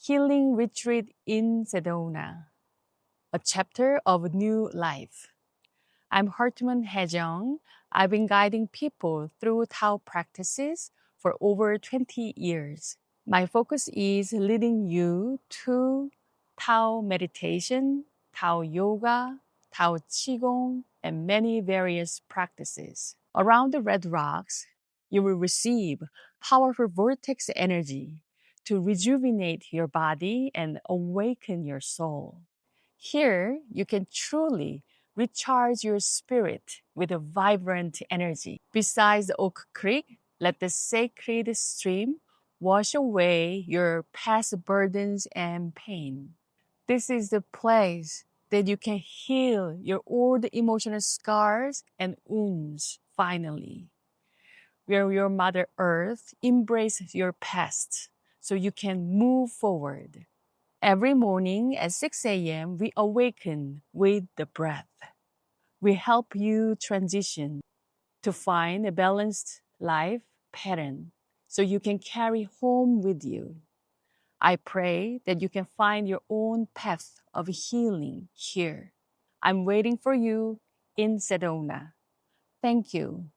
Healing Retreat in Sedona, a chapter of new life. I'm Hartman Hejong. I've been guiding people through Tao practices for over 20 years. My focus is leading you to Tao meditation, Tao yoga, Tao Qigong, and many various practices. Around the red rocks, you will receive powerful vortex energy to rejuvenate your body and awaken your soul. Here, you can truly recharge your spirit with a vibrant energy. Besides Oak Creek, let the sacred stream wash away your past burdens and pain. This is the place that you can heal your old emotional scars and wounds finally, where your Mother Earth embraces your past so you can move forward. Every morning at 6 a.m., we awaken with the breath. We help you transition to find a balanced life pattern so you can carry home with you. I pray that you can find your own path of healing here. I'm waiting for you in Sedona. Thank you.